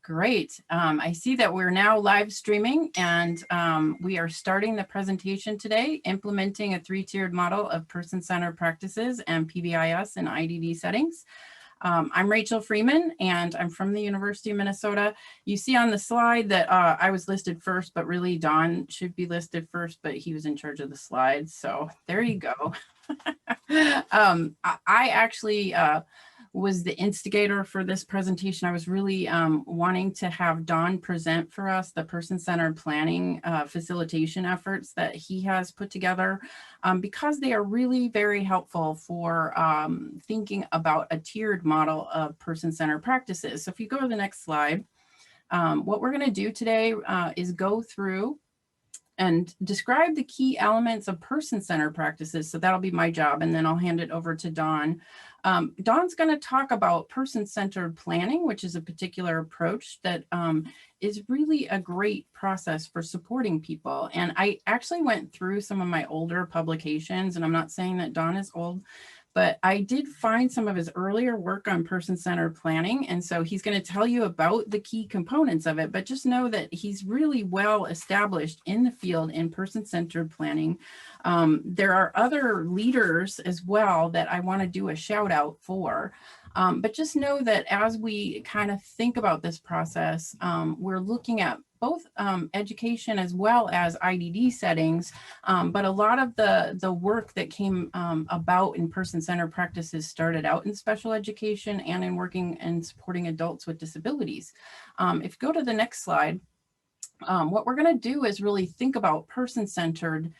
Great. I see that we're now live streaming and we are starting the presentation today, implementing a three-tiered model of person-centered practices and PBIS and IDD settings. I'm Rachel Freeman and I'm from the University of Minnesota. You see on the slide that I was listed first, but really Don should be listed first, but he was in charge of the slides. So there you go. I actually was the instigator for this presentation. I was really wanting to have Don present for us the person-centered planning facilitation efforts that he has put together because they are really very helpful for thinking about a tiered model of person-centered practices. So if you go to the next slide, what we're going to do today is go through and describe the key elements of person-centered practices. So that'll be my job, and then I'll hand it over to Don. Don's going to talk about person-centered planning, which is a particular approach that is really a great process for supporting people. And I actually went through some of my older publications, and I'm not saying that Don is old, but I did find some of his earlier work on person-centered planning. And so he's going to tell you about the key components of it, but just know that he's really well established in the field in person-centered planning. There are other leaders as well that I want to do a shout out for. But just know that as we kind of think about this process, we're looking at both education as well as IDD settings, but a lot of the work that came about in person-centered practices started out in special education and in working and supporting adults with disabilities. If you go to the next slide, what we're going to do is really think about person-centered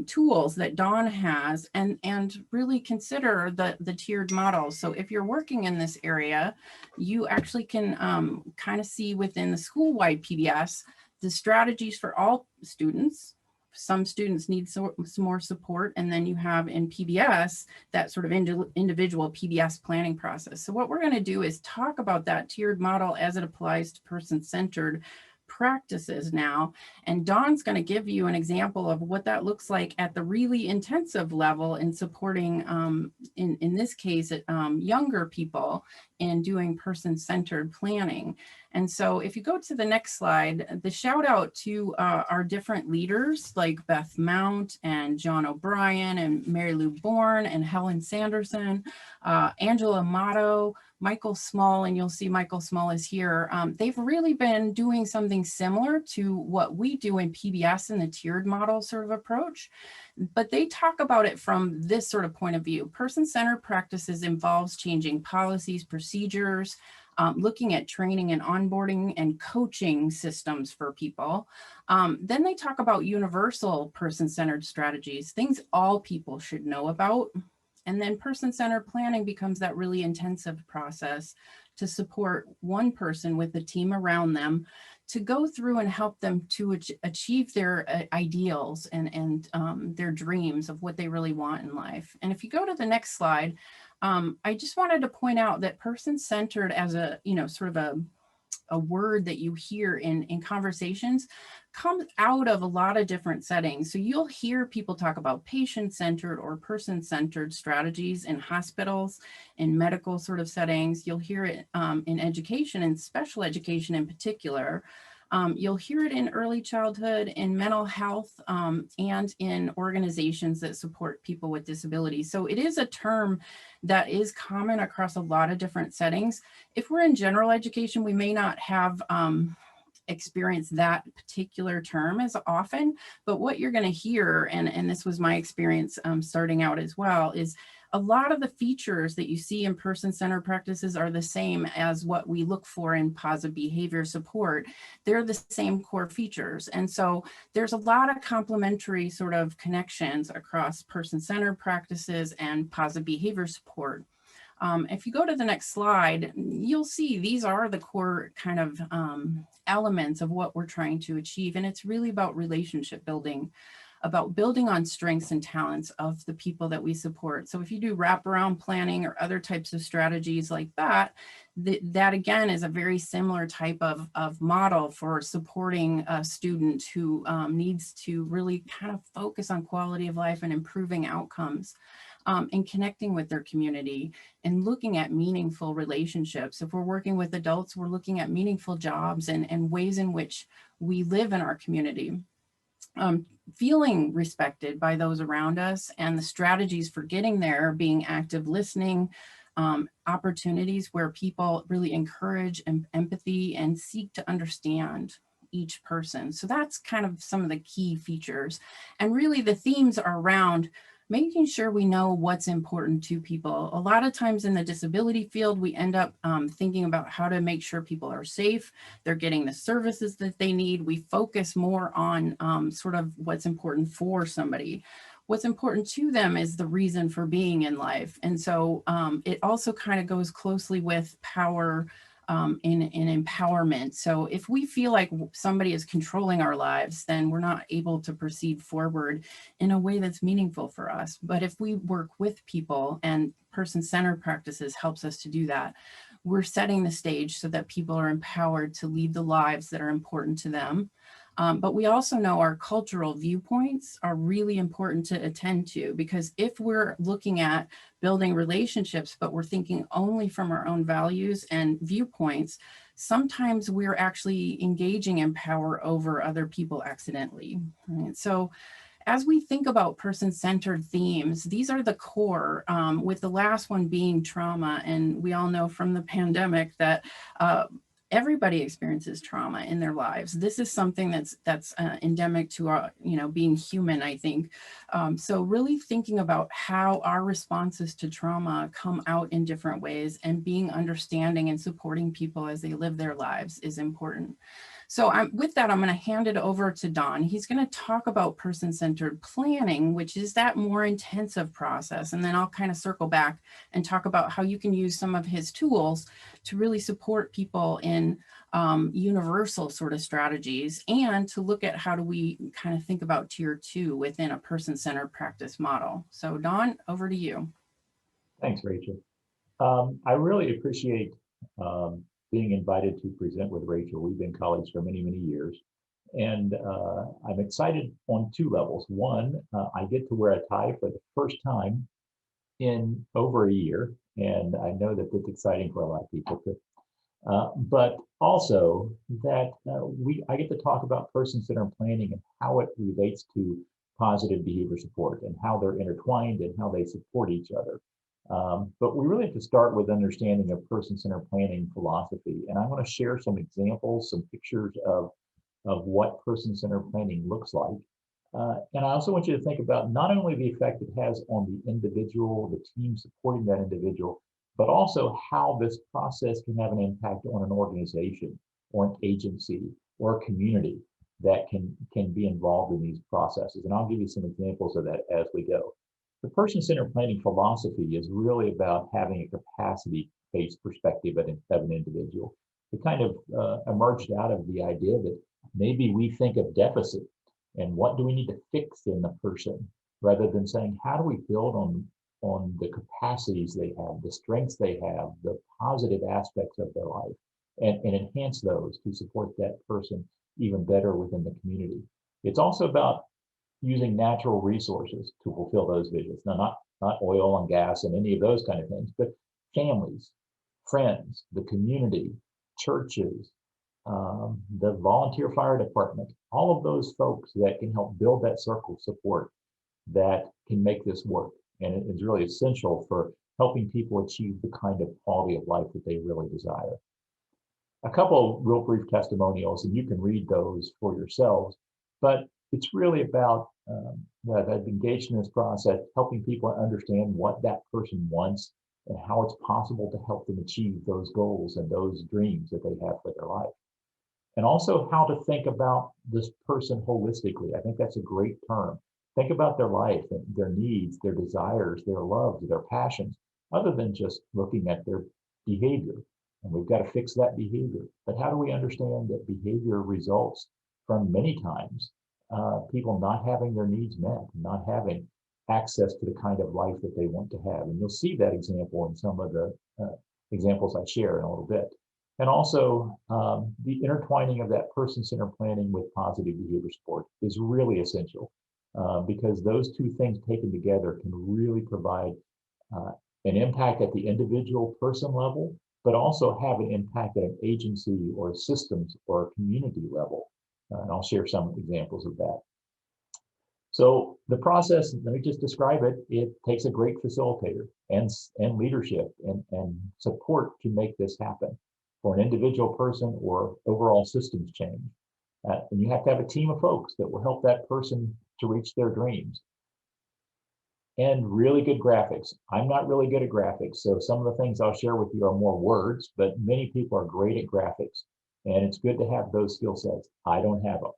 tools that Don has and really consider the tiered model. So if you're working in this area, you actually can kind of see within the school-wide PBS the strategies for all students. Some students need some more support, and then you have in PBS that sort of individual PBS planning process. So what we're going to do is talk about that tiered model as it applies to person-centered practices now, and Don's going to give you an example of what that looks like at the really intensive level in supporting, in this case, younger people in doing person-centered planning. And so if you go to the next slide, the shout out to our different leaders like Beth Mount and John O'Brien and Mary Lou Bourne and Helen Sanderson, Angela Amato, Michael Small, and you'll see Michael Small is here. They've really been doing something similar to what we do in PBS in the tiered model sort of approach, but they talk about it from this sort of point of view. Person-centered practices involves changing policies, procedures, looking at training and onboarding and coaching systems for people. Then they talk about universal person-centered strategies, things all people should know about. And then person-centered planning becomes that really intensive process to support one person with a team around them to go through and help them to achieve their ideals and their dreams of what they really want in life. And if you go to the next slide, I just wanted to point out that person-centered as a, sort of a word that you hear in conversations comes out of a lot of different settings. So you'll hear people talk about patient-centered or person-centered strategies in hospitals, in medical sort of settings. You'll hear it in education and special education in particular. You'll hear it in early childhood, in mental health, and in organizations that support people with disabilities. So it is a term that is common across a lot of different settings. If we're in general education, we may not have experience that particular term as often, but what you're going to hear, and this was my experience starting out as well, is a lot of the features that you see in person-centered practices are the same as what we look for in positive behavior support. They're the same core features. And so there's a lot of complementary sort of connections across person-centered practices and positive behavior support. If you go to the next slide, you'll see these are the core kind of elements of what we're trying to achieve. And it's really about relationship building, about building on strengths and talents of the people that we support. So if you do wraparound planning or other types of strategies like that, that again is a very similar type of model for supporting a student who needs to really kind of focus on quality of life and improving outcomes. and connecting with their community and looking at meaningful relationships. If we're working with adults, we're looking at meaningful jobs and ways in which we live in our community. Feeling respected by those around us, and the strategies for getting there being active listening, opportunities where people really encourage empathy and seek to understand each person. So that's kind of some of the key features. And really the themes are around making sure we know what's important to people. A lot of times in the disability field, we end up thinking about how to make sure people are safe, they're getting the services that they need. We focus more on sort of what's important for somebody. What's important to them is the reason for being in life. And so it also kind of goes closely with power in empowerment. So if we feel like somebody is controlling our lives, then we're not able to proceed forward in a way that's meaningful for us. But if we work with people, and person-centered practices helps us to do that, we're setting the stage so that people are empowered to lead the lives that are important to them. But we also know our cultural viewpoints are really important to attend to, because if we're looking at building relationships, but we're thinking only from our own values and viewpoints, sometimes we're actually engaging in power over other people accidentally. Right? So as we think about person-centered themes, these are the core, with the last one being trauma. And we all know from the pandemic that everybody experiences trauma in their lives. This is something that's endemic to being human, I think. So really thinking about how our responses to trauma come out in different ways, and being understanding and supporting people as they live their lives is important. So with that, I'm going to hand it over to Don. He's going to talk about person-centered planning, which is that more intensive process. And then I'll kind of circle back and talk about how you can use some of his tools to really support people in universal sort of strategies, and to look at how do we kind of think about tier 2 within a person-centered practice model. So Don, over to you. Thanks, Rachel. I really appreciate being invited to present with Rachel. We've been colleagues for many, many years. And I'm excited on two levels. One, I get to wear a tie for the first time in over a year. And I know that that's exciting for a lot of people. But also that I get to talk about person-centered planning and how it relates to positive behavior support, and how they're intertwined and how they support each other. But we really have to start with understanding of person-centered planning philosophy. And I want to share some examples, some pictures of what person-centered planning looks like. And I also want you to think about not only the effect it has on the individual, the team supporting that individual, but also how this process can have an impact on an organization or an agency or a community that can be involved in these processes. And I'll give you some examples of that as we go. The person-centered planning philosophy is really about having a capacity-based perspective of an individual. It kind of emerged out of the idea that maybe we think of deficit and what do we need to fix in the person, rather than saying, how do we build on the capacities they have, the strengths they have, the positive aspects of their life, and enhance those to support that person even better within the community. It's also about using natural resources to fulfill those visions. Now, not oil and gas and any of those kind of things, but families, friends, the community, churches, the volunteer fire department, all of those folks that can help build that circle of support that can make this work. And it is really essential for helping people achieve the kind of quality of life that they really desire. A couple of real brief testimonials, and you can read those for yourselves, but it's really about that I've engaged in this process, helping people understand what that person wants and how it's possible to help them achieve those goals and those dreams that they have for their life. And also how to think about this person holistically. I think that's a great term. Think about their life and their needs, their desires, their loves, their passions, other than just looking at their behavior. And we've got to fix that behavior. But how do we understand that behavior results from many times people not having their needs met, not having access to the kind of life that they want to have? And you'll see that example in some of the examples I share in a little bit. And also the intertwining of that person-centered planning with positive behavior support is really essential. because those two things taken together can really provide an impact at the individual person level, but also have an impact at an agency or systems or community level. And I'll share some examples of that. So the process, let me just describe it. It takes a great facilitator and leadership and support to make this happen for an individual person or overall systems change. And you have to have a team of folks that will help that person to reach their dreams. And really good graphics. I'm not really good at graphics, so some of the things I'll share with you are more words, but many people are great at graphics, and it's good to have those skill sets. I don't have them.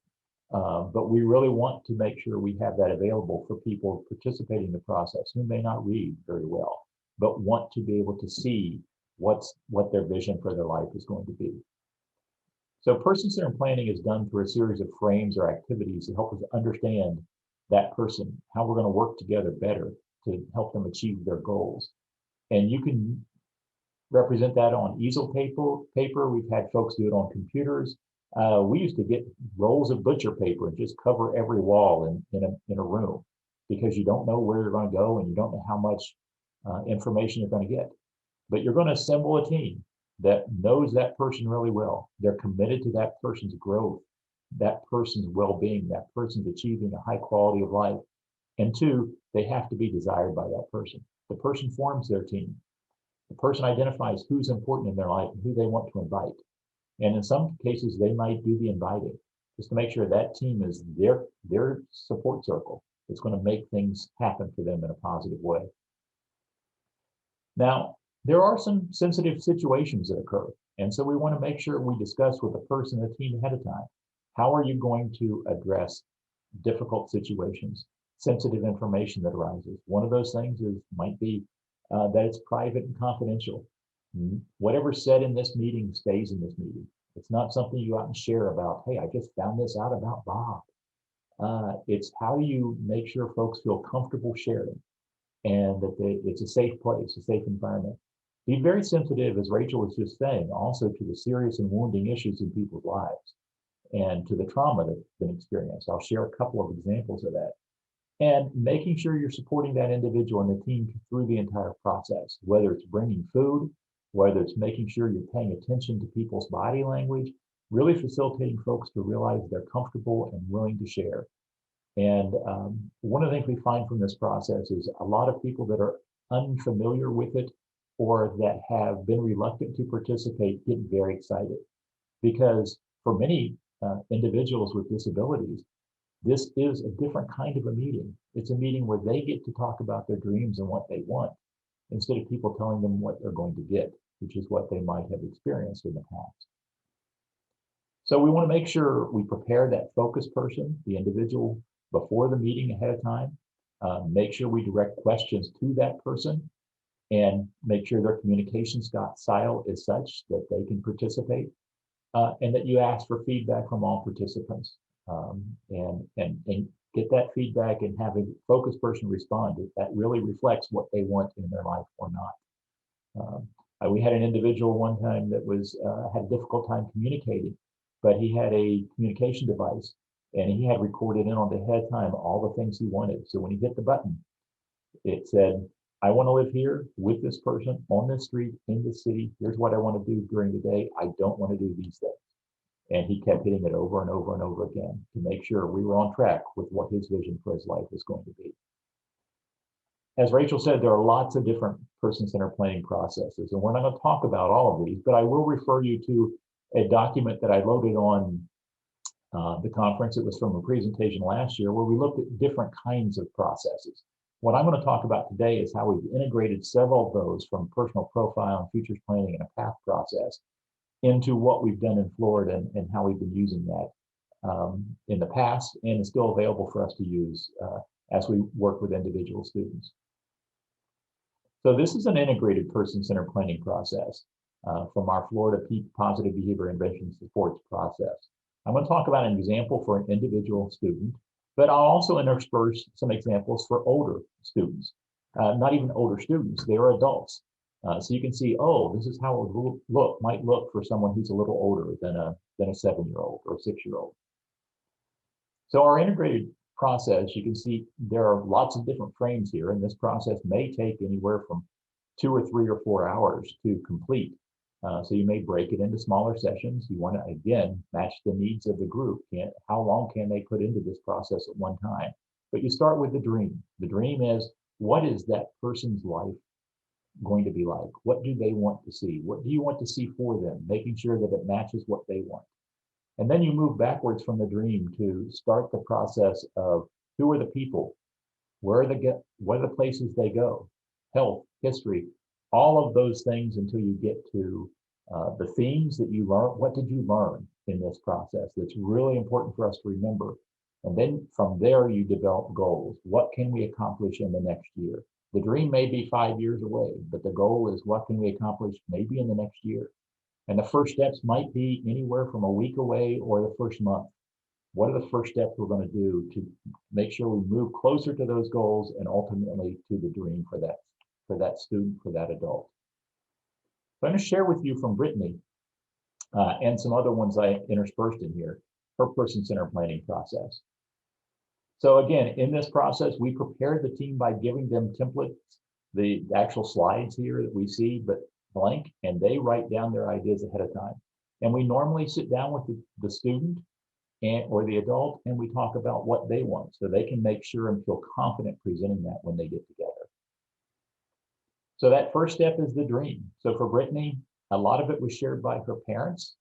But we really want to make sure we have that available for people participating in the process who may not read very well, but want to be able to see what their vision for their life is going to be. So person-centered planning is done through a series of frames or activities to help us understand that person, how we're going to work together better to help them achieve their goals. And you can represent that on easel paper. We've had folks do it on computers. We used to get rolls of butcher paper and just cover every wall in a room, because you don't know where you're going to go and you don't know how much information you're going to get. But you're going to assemble a team that knows that person really well. They're committed to that person's growth, that person's well-being, that person's achieving a high quality of life. And two, they have to be desired by that person. The person forms their team. The person identifies who's important in their life and who they want to invite. And in some cases, they might do the inviting, just to make sure that team is their support circle. It's going to make things happen for them in a positive way. Now, there are some sensitive situations that occur. And so we want to make sure we discuss with the person and the team ahead of time. How are you going to address difficult situations, sensitive information that arises? One of those things might be that it's private and confidential. Whatever's said in this meeting stays in this meeting. It's not something you go out and share about, hey, I just found this out about Bob. It's how do you make sure folks feel comfortable sharing and that it's a safe place, a safe environment. Be very sensitive, as Rachel was just saying, also to the serious and wounding issues in people's lives and to the trauma that's been experienced. I'll share a couple of examples of that. And making sure you're supporting that individual and the team through the entire process, whether it's bringing food, whether it's making sure you're paying attention to people's body language, really facilitating folks to realize they're comfortable and willing to share. And one of the things we find from this process is a lot of people that are unfamiliar with it or that have been reluctant to participate get very excited, because for many individuals with disabilities, this is a different kind of a meeting. It's a meeting where they get to talk about their dreams and what they want, instead of people telling them what they're going to get, which is what they might have experienced in the past. So we want to make sure we prepare that focus person, the individual, before the meeting ahead of time. Make sure we direct questions to that person and make sure their communication style is such that they can participate, and that you ask for feedback from all participants, and get that feedback and have a focus person respond that really reflects what they want in their life or not. We had an individual one time that had a difficult time communicating, but he had a communication device and he had recorded in on the ahead of time all the things he wanted. So when he hit the button, it said, I want to live here with this person on this street in the city. Here's what I want to do during the day. I don't want to do these things. And he kept hitting it over and over and over again to make sure we were on track with what his vision for his life was going to be. As Rachel said, there are lots of different person-centered planning processes, and we're not going to talk about all of these, but I will refer you to a document that I loaded on the conference. It was from a presentation last year where we looked at different kinds of processes. What I'm going to talk about today is how we've integrated several of those, from personal profile and futures planning and a path process, into what we've done in Florida and how we've been using that in the past, and is still available for us to use as we work with individual students. So this is an integrated person-centered planning process from our Florida Positive Behavior Intervention Supports process. I'm going to talk about an example for an individual student, but I'll also intersperse some examples for older students. Not even older students, they are adults. So you can see, oh, this is how it might look for someone who's a little older than a 7-year-old or a 6-year-old. So our integrated process, you can see there are lots of different frames here, and this process may take anywhere from 2 or 3 or 4 hours to complete. So you may break it into smaller sessions. You want to, again, match the needs of the group. How long can they put into this process at one time? But you start with the dream. The dream is, what is that person's life going to be like? What do they want to see? What do you want to see for them? Making sure that it matches what they want. And then you move backwards from the dream to start the process of who are the people, what are the places they go, health, history, all of those things until you get to the themes that you learn. What did you learn in this process? That's really important for us to remember. And then from there, you develop goals. What can we accomplish in the next year? The dream may be 5 years away, but the goal is, what can we accomplish maybe in the next year? And the first steps might be anywhere from a week away or the first month. What are the first steps we're going to do to make sure we move closer to those goals and ultimately to the dream for that student, for that adult? So I'm going to share with you from Brittany and some other ones I interspersed in here, her person-centered planning process. So again, in this process, we prepared the team by giving them templates, the actual slides here that we see, but blank, and they write down their ideas ahead of time. And we normally sit down with the student or the adult, and we talk about what they want, so they can make sure and feel confident presenting that when they get together. So that first step is the dream. So for Brittany, a lot of it was shared by her parents.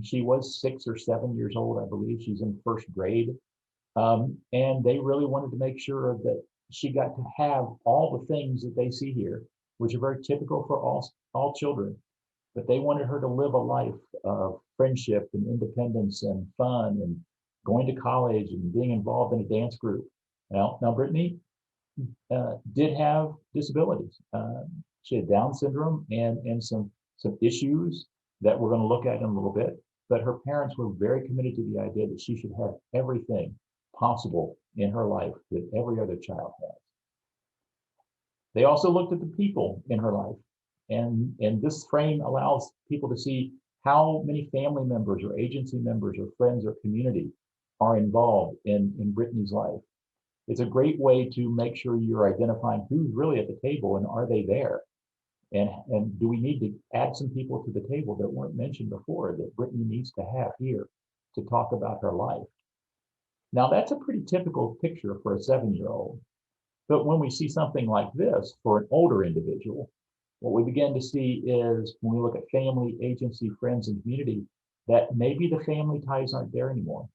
She was 6 or 7 years old, I believe. She's in first grade. And they really wanted to make sure that she got to have all the things that they see here, which are very typical for all children. But they wanted her to live a life of friendship and independence and fun and going to college and being involved in a dance group. Now Brittany did have disabilities. She had Down syndrome and some issues that we're going to look at in a little bit. But her parents were very committed to the idea that she should have everything possible in her life that every other child has. They also looked at the people in her life. And this frame allows people to see how many family members or agency members or friends or community are involved in Brittany's life. It's a great way to make sure you're identifying who's really at the table and are they there? And do we need to add some people to the table that weren't mentioned before that Brittany needs to have here to talk about her life? Now, that's a pretty typical picture for a 7-year-old. But when we see something like this for an older individual, what we begin to see is, when we look at family, agency, friends, and community, that maybe the family ties aren't there anymore.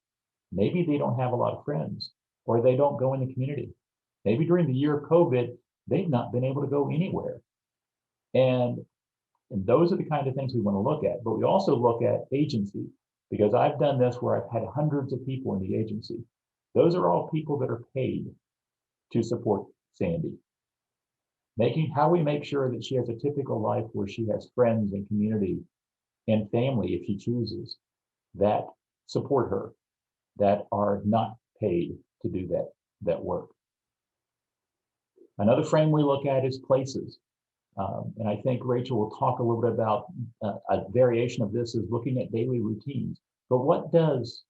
Maybe they don't have a lot of friends, or they don't go in the community. Maybe during the year of COVID, they've not been able to go anywhere. And those are the kind of things we want to look at. But we also look at agency, because I've done this where I've had hundreds of people in the agency. Those are all people that are paid to support Sandy. How we make sure that she has a typical life where she has friends and community and family, if she chooses, that support her, that are not paid to do that work. Another frame we look at is places. And I think Rachel will talk a little bit about a variation of this, is looking at daily routines. But what does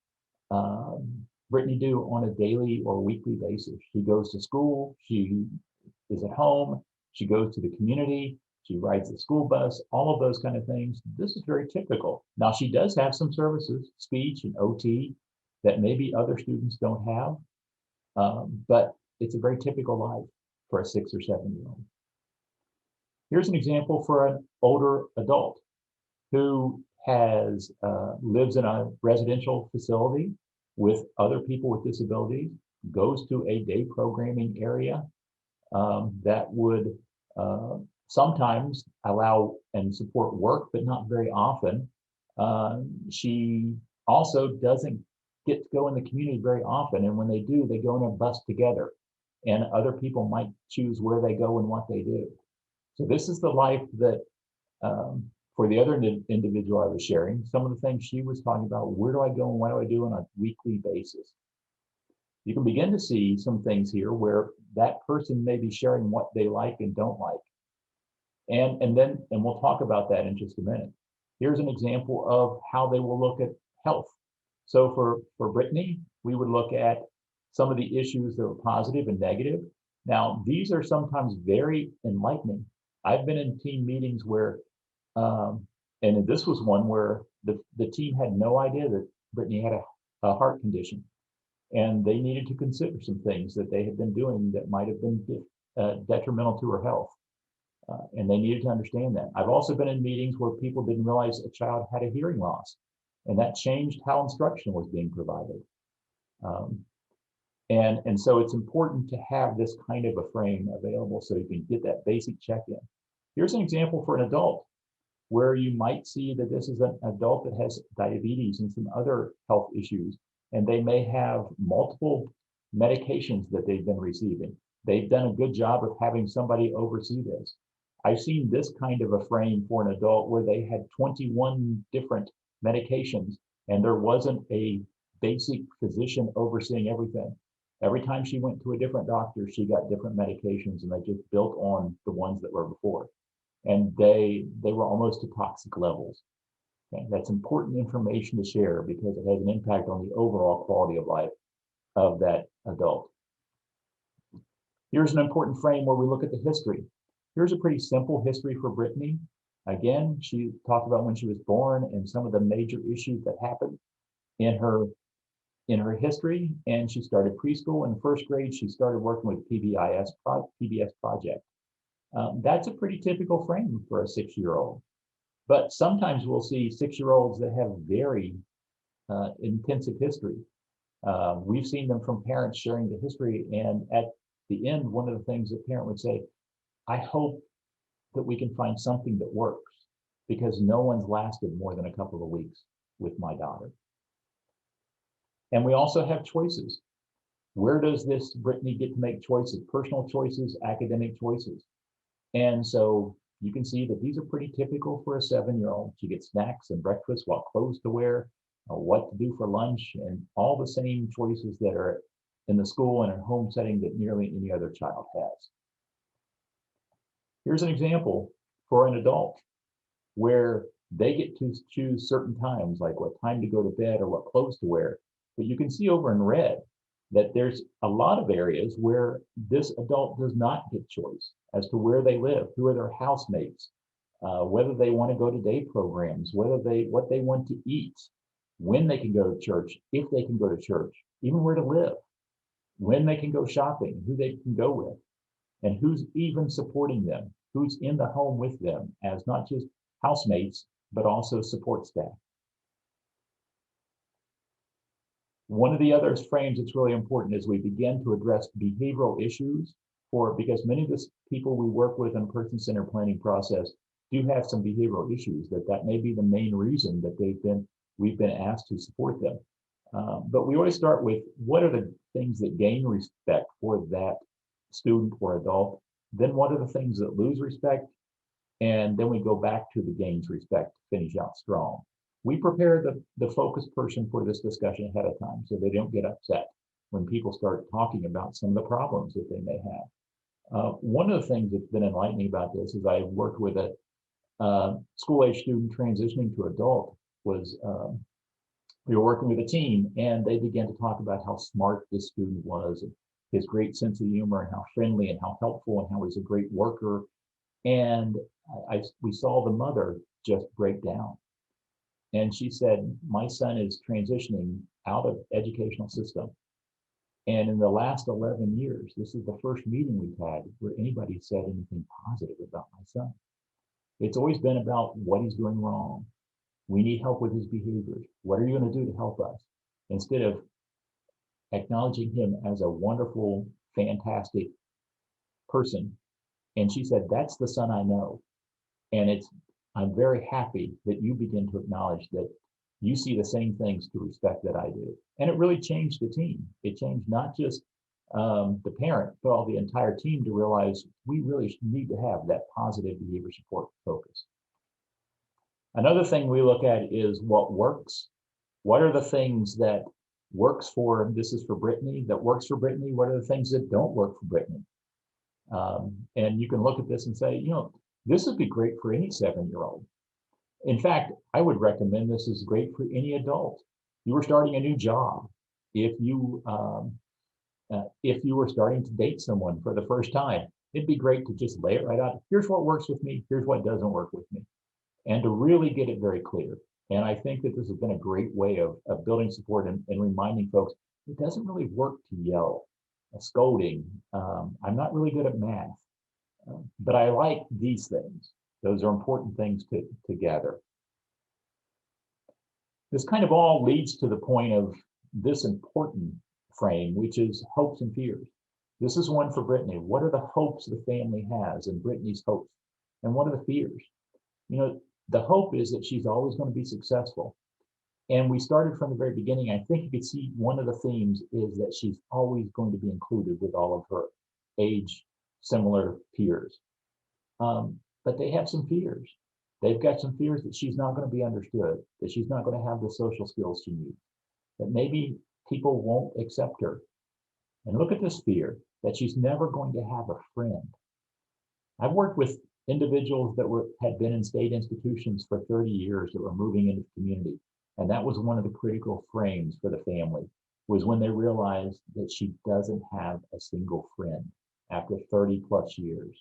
Brittany do on a daily or weekly basis? She goes to school, she is at home, she goes to the community, she rides the school bus, all of those kind of things. This is very typical. Now, she does have some services, speech and OT, that maybe other students don't have, but it's a very typical life for a 6 or 7-year-old. Here's an example for an older adult who lives in a residential facility with other people with disabilities, goes to a day programming area that would sometimes allow and support work, but not very often. She also doesn't get to go in the community very often, and when they do, they go in a bus together, and other people might choose where they go and what they do. So this is the life that, for the other individual I was sharing, some of the things she was talking about, where do I go and what do I do on a weekly basis? You can begin to see some things here where that person may be sharing what they like and don't like. And we'll talk about that in just a minute. Here's an example of how they will look at health. So for Brittany, we would look at some of the issues that were positive and negative. Now, these are sometimes very enlightening. I've been in team meetings where, and this was one where the team had no idea that Brittany had a heart condition, and they needed to consider some things that they had been doing that might have been detrimental to her health. And they needed to understand that. I've also been in meetings where people didn't realize a child had a hearing loss, and that changed how instruction was being provided. And so it's important to have this kind of a frame available so you can get that basic check-in. Here's an example for an adult where you might see that this is an adult that has diabetes and some other health issues, and they may have multiple medications that they've been receiving. They've done a good job of having somebody oversee this. I've seen this kind of a frame for an adult where they had 21 different medications, and there wasn't a basic physician overseeing everything. Every time she went to a different doctor, she got different medications, and they just built on the ones that were before. And they were almost to toxic levels. Okay? That's important information to share because it has an impact on the overall quality of life of that adult. Here's an important frame where we look at the history. Here's a pretty simple history for Brittany. Again, she talked about when she was born and some of the major issues that happened in her history. And she started preschool. In first grade, she started working with PBS project. That's a pretty typical frame for a 6-year-old. But sometimes we'll see 6-year-olds that have very intensive history. We've seen them from parents sharing the history, and at the end, one of the things that parent would say, I hope that we can find something that works because no one's lasted more than a couple of weeks with my daughter. And we also have choices. Where does this Brittany get to make choices? Personal choices, academic choices. And so you can see that these are pretty typical for a 7-year-old. She gets snacks and breakfast, what clothes to wear, what to do for lunch, and all the same choices that are in the school and in home setting that nearly any other child has. Here's an example for an adult where they get to choose certain times, like what time to go to bed or what clothes to wear. But you can see over in red that there's a lot of areas where this adult does not get choice as to where they live, who are their housemates, whether they want to go to day programs, what they want to eat, when they can go to church, if they can go to church, even where to live, when they can go shopping, who they can go with, and who's even supporting them, who's in the home with them as not just housemates, but also support staff. One of the other frames that's really important is we begin to address behavioral issues because many of the people we work with in person-centered planning process do have some behavioral issues that may be the main reason that we've been asked to support them. But we always start with what are the things that gain respect for that student or adult, then what are the things that lose respect, and then we go back to the gains respect to finish out strong. We prepare the focus person for this discussion ahead of time so they don't get upset when people start talking about some of the problems that they may have. One of the things that's been enlightening about this is I worked with a school-age student transitioning to adult. We were working with a team, and they began to talk about how smart this student was, and his great sense of humor, and how friendly and how helpful and how he's a great worker. And we saw the mother just break down. And she said, my son is transitioning out of educational system. And in the last 11 years, this is the first meeting we've had where anybody said anything positive about my son. It's always been about what he's doing wrong. We need help with his behaviors. What are you going to do to help us? Instead of acknowledging him as a wonderful, fantastic person. And she said, that's the son I know. And I'm very happy that you begin to acknowledge that you see the same things to respect that I do. And it really changed the team. It changed not just the parent, but all the entire team to realize we really need to have that positive behavior support focus. Another thing we look at is what works. What are the things that works for, this is for Brittany, that works for Brittany? What are the things that don't work for Brittany? And you can look at this and say, this would be great for any 7-year-old. In fact, I would recommend this is great for any adult. You were starting a new job. If you If you were starting to date someone for the first time, it'd be great to just lay it right out. Here's what works with me. Here's what doesn't work with me. And to really get it very clear. And I think that this has been a great way of building support and reminding folks, it doesn't really work to yell, scolding. I'm not really good at math, but I like these things. Those are important things to gather. This kind of all leads to the point of this important frame, which is hopes and fears. This is one for Brittany. What are the hopes the family has and Brittany's hopes? And what are the fears? You know, the hope is that she's always going to be successful. And we started from the very beginning. I think you could see one of the themes is that she's always going to be included with all of her age similar peers. But they have some fears. They've got some fears that she's not going to be understood, that she's not going to have the social skills she needs, that maybe people won't accept her. And look at this fear that she's never going to have a friend. I've worked with individuals that had been in state institutions for 30 years that were moving into the community. And that was one of the critical frames for the family, was when they realized that she doesn't have a single friend after 30 plus years.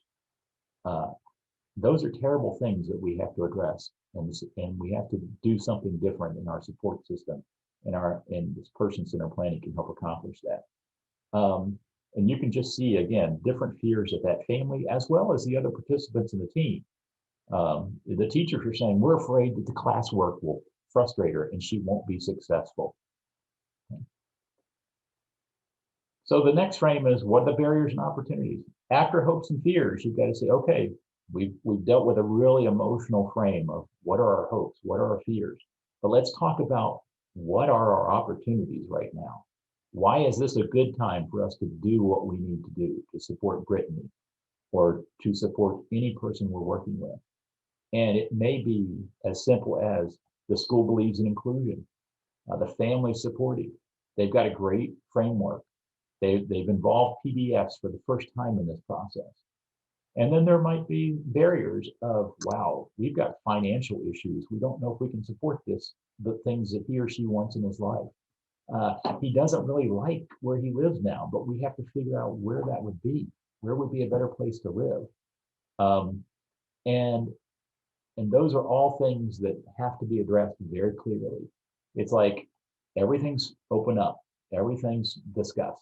Those are terrible things that we have to address, and we have to do something different in our support system, and this person-centered planning can help accomplish that. And you can just see, again, different fears of that family as well as the other participants in the team. The teachers are saying, we're afraid that the classwork will frustrate her and she won't be successful. So the next frame is, what are the barriers and opportunities? After hopes and fears, you've got to say, okay, we've dealt with a really emotional frame of what are our hopes, what are our fears, but let's talk about what are our opportunities right now. Why is this a good time for us to do what we need to do to support Brittany or to support any person we're working with? And it may be as simple as the school believes in inclusion, the family supportive. They've got a great framework. They've involved PBS for the first time in this process. And then there might be barriers of, wow, we've got financial issues. We don't know if we can support the things that he or she wants in his life. He doesn't really like where he lives now, but we have to figure out where that would be. Where would be a better place to live? And those are all things that have to be addressed very clearly. It's like everything's open up, everything's discussed.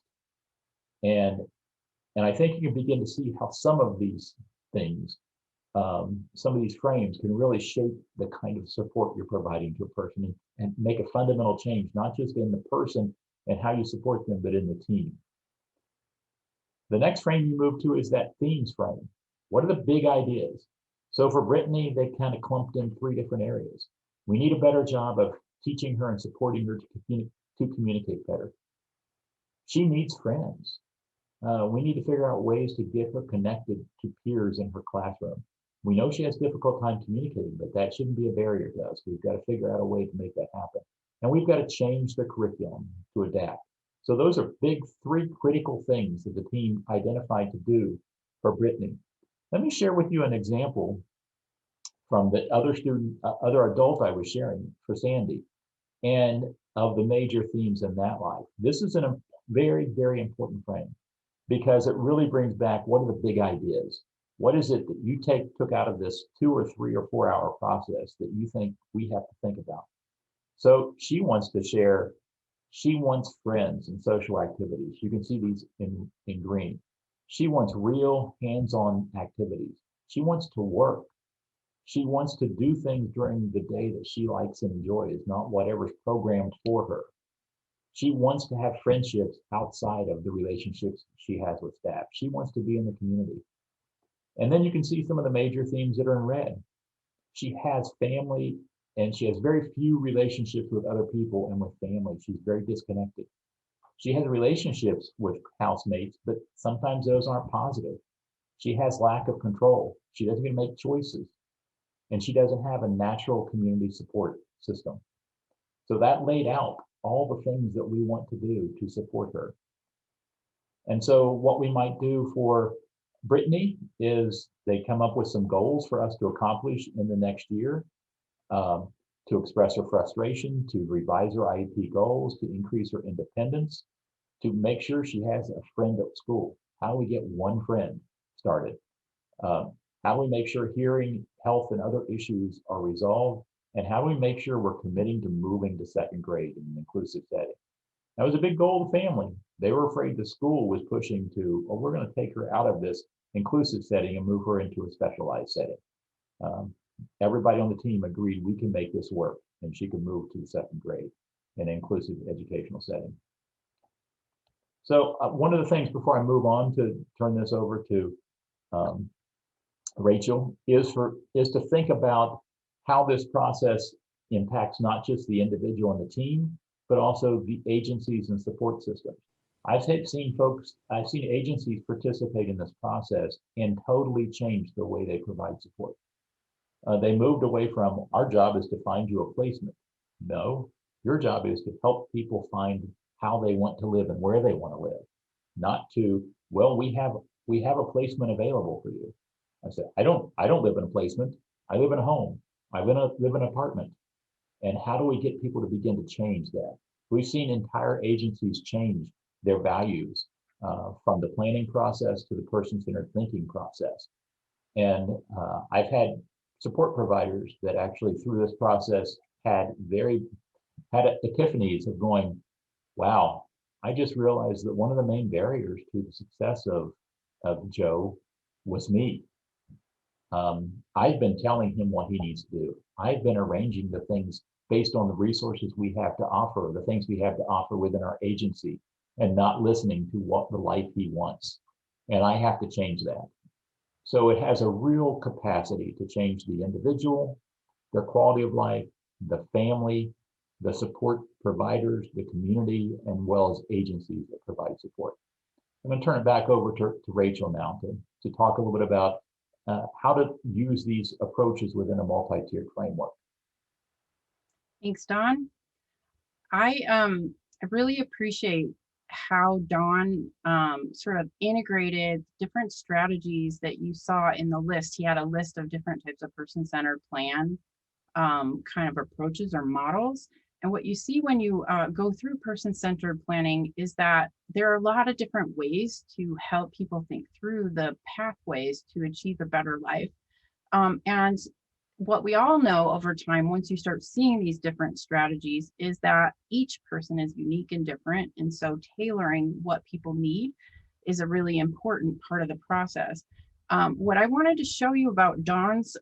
And I think you can begin to see how some of these things, some of these frames can really shape the kind of support you're providing to a person and make a fundamental change, not just in the person and how you support them, but in the team. The next frame you move to is that themes frame. What are the big ideas? So for Brittany, they kind of clumped in 3 different areas. We need a better job of teaching her and supporting her to communicate better. She needs friends. We need to figure out ways to get her connected to peers in her classroom. We know she has a difficult time communicating, but that shouldn't be a barrier to us. We've got to figure out a way to make that happen. And we've got to change the curriculum to adapt. So those are big 3 critical things that the team identified to do for Brittany. Let me share with you an example from the other adult I was sharing for Sandy, and of the major themes in that life. This is a very, very important frame, because it really brings back, what are the big ideas? What is it that you took out of this 2 or 3 or 4 hour process that you think we have to think about? So she wants to share, she wants friends and social activities. You can see these in green. She wants real hands-on activities. She wants to work. She wants to do things during the day that she likes and enjoys, not whatever's programmed for her. She wants to have friendships outside of the relationships she has with staff. She wants to be in the community. And then you can see some of the major themes that are in red. She has family, and she has very few relationships with other people and with family. She's very disconnected. She has relationships with housemates, but sometimes those aren't positive. She has lack of control. She doesn't get to make choices. And she doesn't have a natural community support system. So that laid out all the things that we want to do to support her. And so what we might do for Brittany is they come up with some goals for us to accomplish in the next year, to express her frustration, to revise her IEP goals, to increase her independence, to make sure she has a friend at school. How do we get one friend started? How do we make sure hearing, health, and other issues are resolved? And how do we make sure we're committing to moving to second grade in an inclusive setting? That was a big goal of the family. They were afraid the school was pushing to, well, we're going to take her out of this inclusive setting and move her into a specialized setting. Everybody on the team agreed we can make this work, and she can move to the second grade in an inclusive educational setting. So one of the things before I move on to turn this over to Rachel is to think about how this process impacts not just the individual and the team, but also the agencies and support systems. I've seen agencies participate in this process and totally change the way they provide support. They moved away from, our job is to find you a placement. No, your job is to help people find how they want to live and where they want to live. Not to, well, we have a placement available for you. I said, I don't live in a placement. I live in a home. I live in an apartment. And how do we get people to begin to change that? We've seen entire agencies change their values from the planning process to the person-centered thinking process. And I've had support providers that actually through this process had epiphanies of going, wow, I just realized that one of the main barriers to the success of Joe was me. I've been telling him what he needs to do. I've been arranging the things based on the resources we have to offer, the things we have to offer within our agency, and not listening to what the life he wants. And I have to change that. So it has a real capacity to change the individual, their quality of life, the family, the support providers, the community, and well as agencies that provide support. I'm going to turn it back over to Rachel now to talk a little bit about how to use these approaches within a multi-tiered framework. Thanks, Don. I really appreciate how Don sort of integrated different strategies that you saw in the list. He had a list of different types of person-centered plan kind of approaches or models. And what you see when you go through person-centered planning is that there are a lot of different ways to help people think through the pathways to achieve a better life. And what we all know over time, once you start seeing these different strategies, is that each person is unique and different. And so tailoring what people need is a really important part of the process. What I wanted to show you about Don's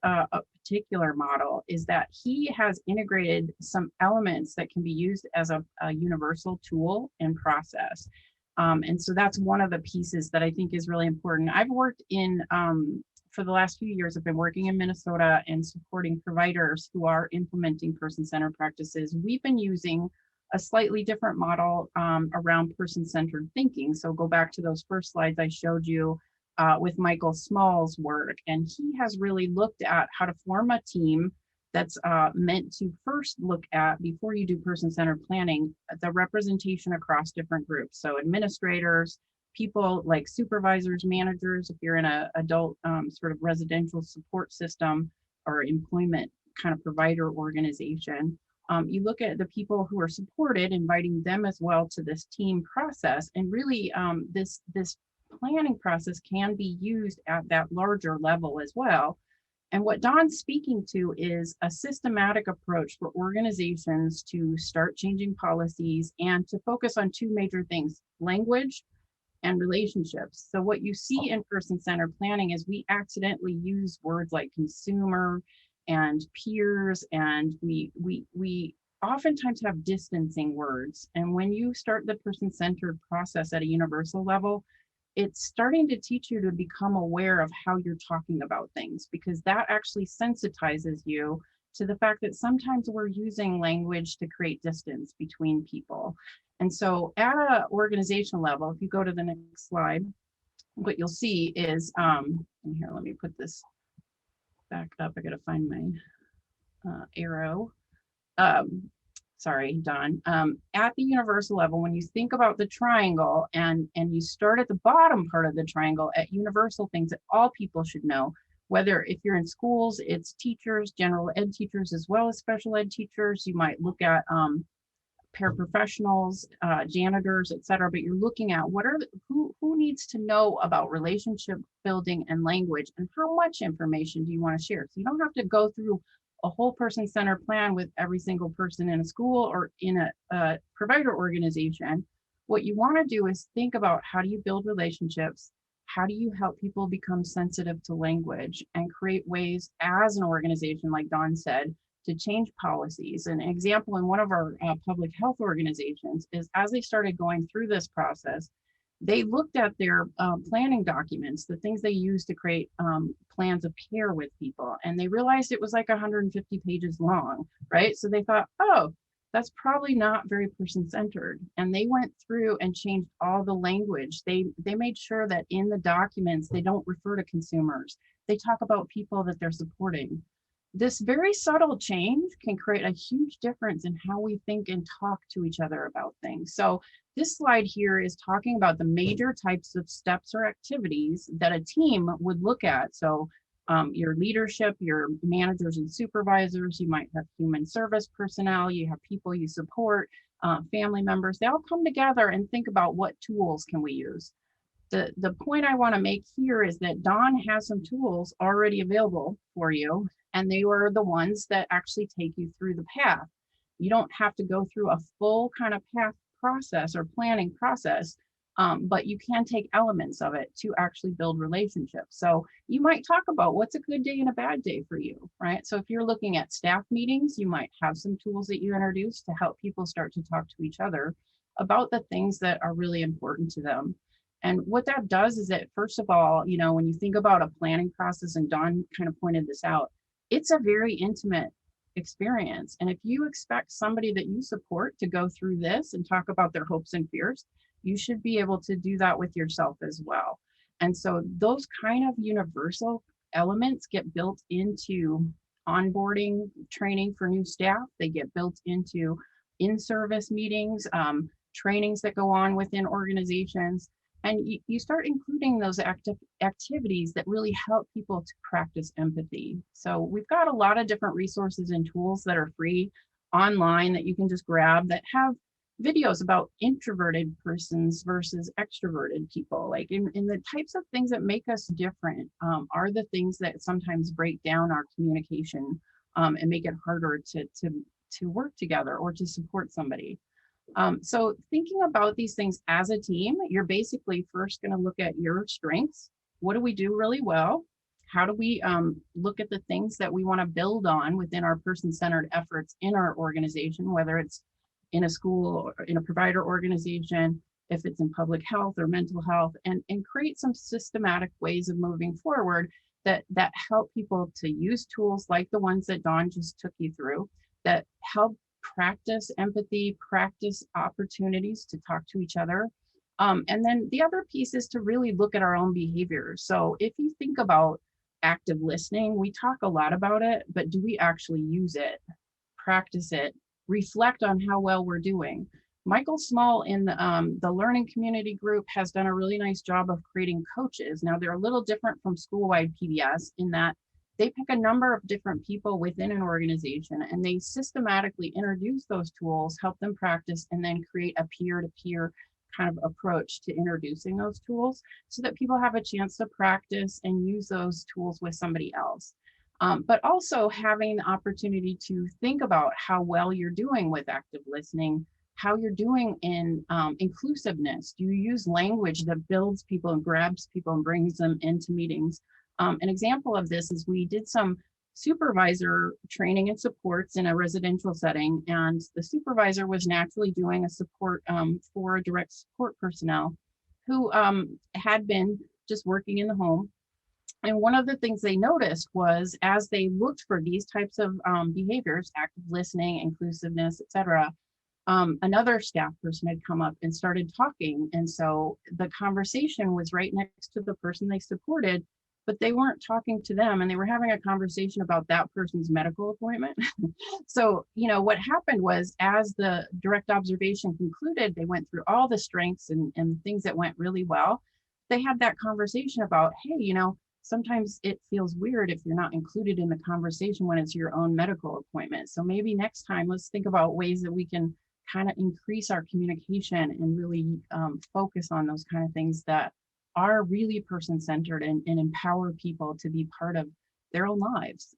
particular model is that he has integrated some elements that can be used as a universal tool and process. And so that's one of the pieces that I think is really important. I've worked in, for the last few years, I've been working in Minnesota and supporting providers who are implementing person-centered practices. We've been using a slightly different model around person-centered thinking. So go back to those first slides I showed you with Michael Small's work. And he has really looked at how to form a team that's meant to first look at, before you do person-centered planning, the representation across different groups. So administrators, people like supervisors, managers, if you're in an adult sort of residential support system or employment kind of provider organization, you look at the people who are supported, inviting them as well to this team process. And really this planning process can be used at that larger level as well. And what Don's speaking to is a systematic approach for organizations to start changing policies and to focus on two major things: language and relationships. So what you see in person-centered planning is we accidentally use words like consumer and peers, and we oftentimes have distancing words. And when you start the person-centered process at a universal level, it's starting to teach you to become aware of how you're talking about things, because that actually sensitizes you to the fact that sometimes we're using language to create distance between people. And so at an organizational level, if you go to the next slide, what you'll see is, and here, let me put this back up. I gotta find my arrow. Sorry, Don. At the universal level, when you think about the triangle and you start at the bottom part of the triangle at universal things that all people should know, whether if you're in schools, it's teachers, general ed teachers, as well as special ed teachers. You might look at paraprofessionals, janitors, et cetera, but you're looking at who needs to know about relationship building and language, and how much information do you want to share? So you don't have to go through a whole person-centered plan with every single person in a school or in a provider organization. What you want to do is think about, how do you build relationships? How do you help people become sensitive to language and create ways as an organization, like Dawn said, to change policies? An example in one of our public health organizations is, as they started going through this process, they looked at their planning documents, the things they use to create plans of care with people, and they realized it was like 150 pages long, right? So they thought, oh, that's probably not very person-centered. And they went through and changed all the language. They made sure that in the documents, they don't refer to consumers. They talk about people that they're supporting. This very subtle change can create a huge difference in how we think and talk to each other about things. So this slide here is talking about the major types of steps or activities that a team would look at. So your leadership, your managers and supervisors, you might have human service personnel, you have people you support, family members, they all come together and think about, what tools can we use? The point I want to make here is that Dawn has some tools already available for you, and they were the ones that actually take you through the path. You don't have to go through a full kind of path process or planning process, but you can take elements of it to actually build relationships. So you might talk about what's a good day and a bad day for you, right? So if you're looking at staff meetings, you might have some tools that you introduce to help people start to talk to each other about the things that are really important to them. And what that does is that, first of all, when you think about a planning process, and Dawn kind of pointed this out, it's a very intimate experience. And if you expect somebody that you support to go through this and talk about their hopes and fears, you should be able to do that with yourself as well. And so those kind of universal elements get built into onboarding training for new staff. They get built into in-service meetings, trainings that go on within organizations. And you start including those activities that really help people to practice empathy. So we've got a lot of different resources and tools that are free online that you can just grab, that have videos about introverted persons versus extroverted people. Like in the types of things that make us different are the things that sometimes break down our communication and make it harder to work together or to support somebody. So thinking about these things as a team, you're basically first going to look at your strengths. What do we do really well? How do we look at the things that we want to build on within our person-centered efforts in our organization, whether it's in a school or in a provider organization, if it's in public health or mental health, and create some systematic ways of moving forward that help people to use tools like the ones that Dawn just took you through, that help practice empathy, practice opportunities to talk to each other. And then the other piece is to really look at our own behaviors. So if you think about active listening, we talk a lot about it, but do we actually use it, practice it, reflect on how well we're doing? Michael Small in the learning community group has done a really nice job of creating coaches. Now they're a little different from school-wide PBS in that they pick a number of different people within an organization and they systematically introduce those tools, help them practice, and then create a peer-to-peer kind of approach to introducing those tools so that people have a chance to practice and use those tools with somebody else. But also having the opportunity to think about how well you're doing with active listening, how you're doing in inclusiveness. Do you use language that builds people and grabs people and brings them into meetings? An example of this is we did some supervisor training and supports in a residential setting, and the supervisor was naturally doing a support for direct support personnel who had been just working in the home. And one of the things they noticed was, as they looked for these types of behaviors, active listening, inclusiveness, etc., another staff person had come up and started talking. And so the conversation was right next to the person they supported, but they weren't talking to them, and they were having a conversation about that person's medical appointment. So, what happened was, as the direct observation concluded, they went through all the strengths and things that went really well. They had that conversation about, hey, sometimes it feels weird if you're not included in the conversation when it's your own medical appointment. So maybe next time, let's think about ways that we can kind of increase our communication and really focus on those kind of things that are really person-centered and empower people to be part of their own lives.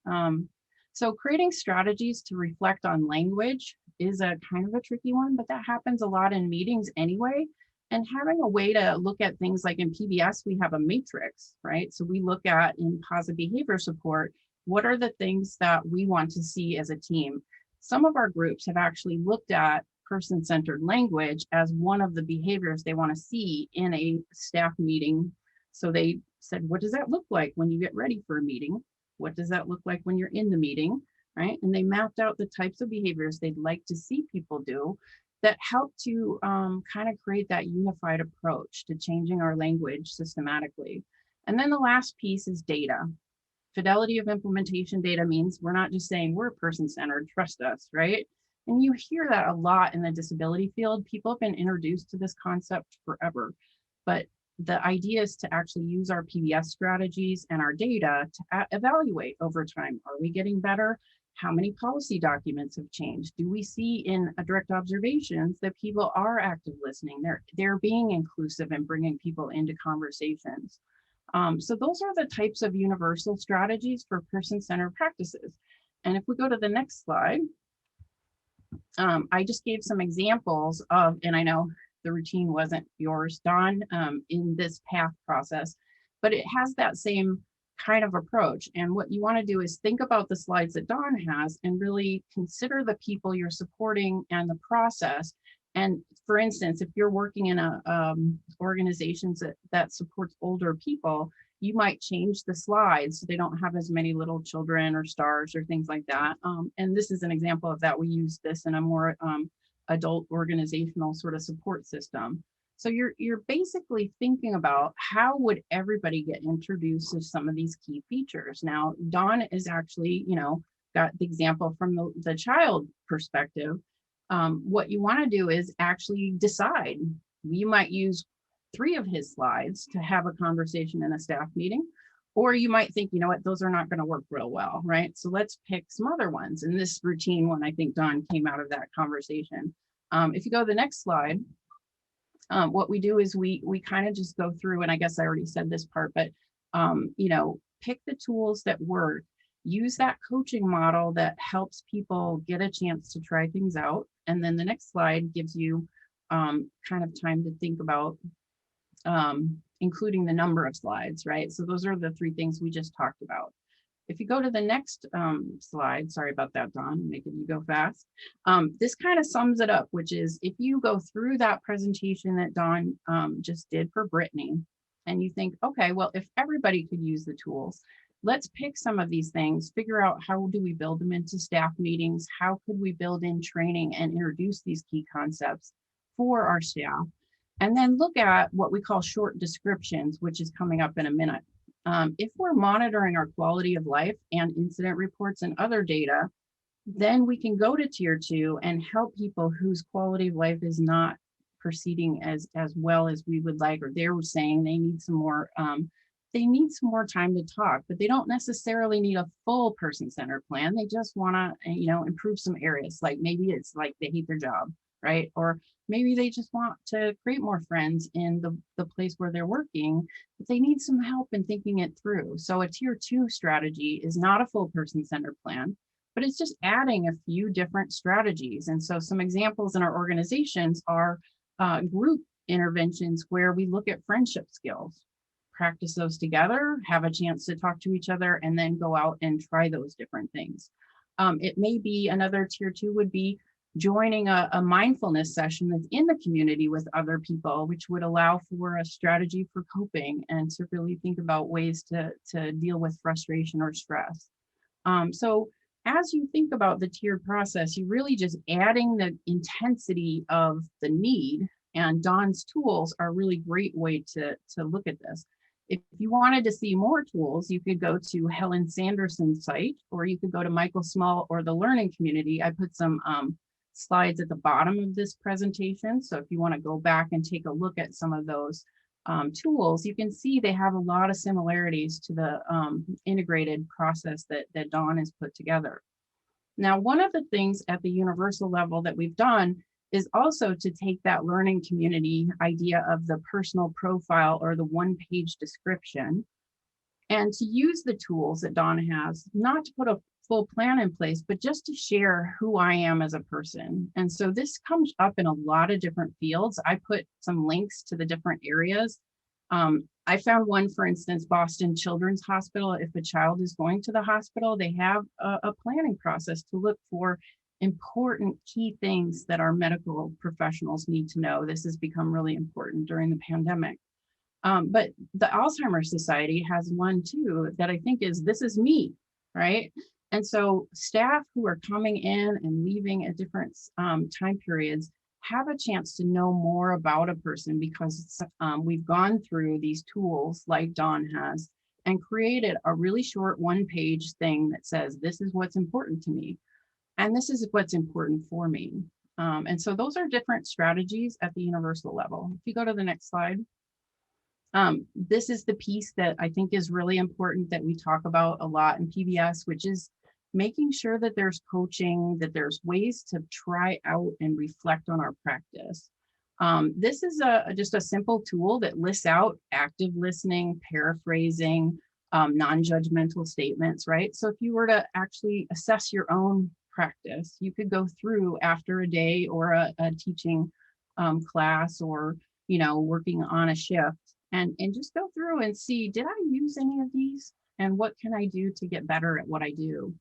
So creating strategies to reflect on language is a kind of a tricky one, but that happens a lot in meetings anyway. And having a way to look at things like in PBS, we have a matrix, right? So we look at in positive behavior support, what are the things that we want to see as a team? Some of our groups have actually looked at person-centered language as one of the behaviors they want to see in a staff meeting. So they said, what does that look like when you get ready for a meeting? What does that look like when you're in the meeting, right? And they mapped out the types of behaviors they'd like to see people do that help to kind of create that unified approach to changing our language systematically. And then the last piece is data. Fidelity of implementation data means we're not just saying we're person-centered, trust us, right? And you hear that a lot in the disability field. People have been introduced to this concept forever, but the idea is to actually use our PBS strategies and our data to evaluate over time. Are we getting better? How many policy documents have changed? Do we see in direct observations that people are active listening? They're being inclusive and bringing people into conversations. So those are the types of universal strategies for person-centered practices. And if we go to the next slide, I just gave some examples of, and I know the routine wasn't yours, Dawn, in this path process, but it has that same kind of approach. And what you want to do is think about the slides that Dawn has and really consider the people you're supporting and the process. And for instance, if you're working in a organizations that supports older people, you might change the slides so they don't have as many little children or stars or things like that. And this is an example of that. We use this in a more adult organizational sort of support system. So you're basically thinking about how would everybody get introduced to some of these key features. Now, Dawn is actually, got the example from the child perspective. What you want to do is actually decide. You might use 3 of his slides to have a conversation in a staff meeting, or you might think, you know what, those are not going to work real well, right? So let's pick some other ones. And this routine one, I think Dawn came out of that conversation. If you go to the next slide, what we do is we kind of just go through, and I guess I already said this part, but pick the tools that work, use that coaching model that helps people get a chance to try things out. And then the next slide gives you kind of time to think about including the number of slides, right? So those are the 3 things we just talked about. If you go to the next slide, sorry about that, Dawn, making you go fast. This kind of sums it up, which is if you go through that presentation that Dawn just did for Brittany, and you think, okay, well, if everybody could use the tools, let's pick some of these things, figure out how do we build them into staff meetings, how could we build in training and introduce these key concepts for our staff, and then look at what we call short descriptions, which is coming up in a minute. If we're monitoring our quality of life and incident reports and other data, then we can go to tier 2 and help people whose quality of life is not proceeding as well as we would like, or they're saying they need some more time to talk, but they don't necessarily need a full person-centered plan. They just want to, improve some areas. Like maybe it's like they hate their job, right? Or maybe they just want to create more friends in the place where they're working, but they need some help in thinking it through. So a tier 2 strategy is not a full person-centered plan, but it's just adding a few different strategies. And so some examples in our organizations are group interventions where we look at friendship skills, practice those together, have a chance to talk to each other, and then go out and try those different things. It may be another tier 2 would be joining a mindfulness session that's in the community with other people, which would allow for a strategy for coping and to really think about ways to deal with frustration or stress. So as you think about the tiered process, you're really just adding the intensity of the need, and Dawn's tools are a really great way to look at this. If you wanted to see more tools, you could go to Helen Sanderson's site, or you could go to Michael Small or the Learning Community. I put some slides at the bottom of this presentation. So if you want to go back and take a look at some of those tools, you can see they have a lot of similarities to the integrated process that Dawn has put together. Now, one of the things at the universal level that we've done is also to take that learning community idea of the personal profile or the one-page description and to use the tools that Dawn has, not to put a full plan in place, but just to share who I am as a person. And so this comes up in a lot of different fields. I put some links to the different areas. I found one, for instance, Boston Children's Hospital. If a child is going to the hospital, they have a planning process to look for important key things that our medical professionals need to know. This has become really important during the pandemic. But the Alzheimer's Society has one too that I think is, this is me, right? And so staff who are coming in and leaving at different time periods have a chance to know more about a person because we've gone through these tools like Dawn has and created a really short one-page thing that says, this is what's important to me. And this is what's important for me. And so those are different strategies at the universal level. If you go to the next slide. This is the piece that I think is really important that we talk about a lot in PBS, which is making sure that there's coaching, that there's ways to try out and reflect on our practice. This is just a simple tool that lists out active listening, paraphrasing, non-judgmental statements, right? So if you were to actually assess your own practice, you could go through after a day or a teaching class or, you know, working on a shift and just go through and see, did I use any of these? And what can I do to get better at what I do?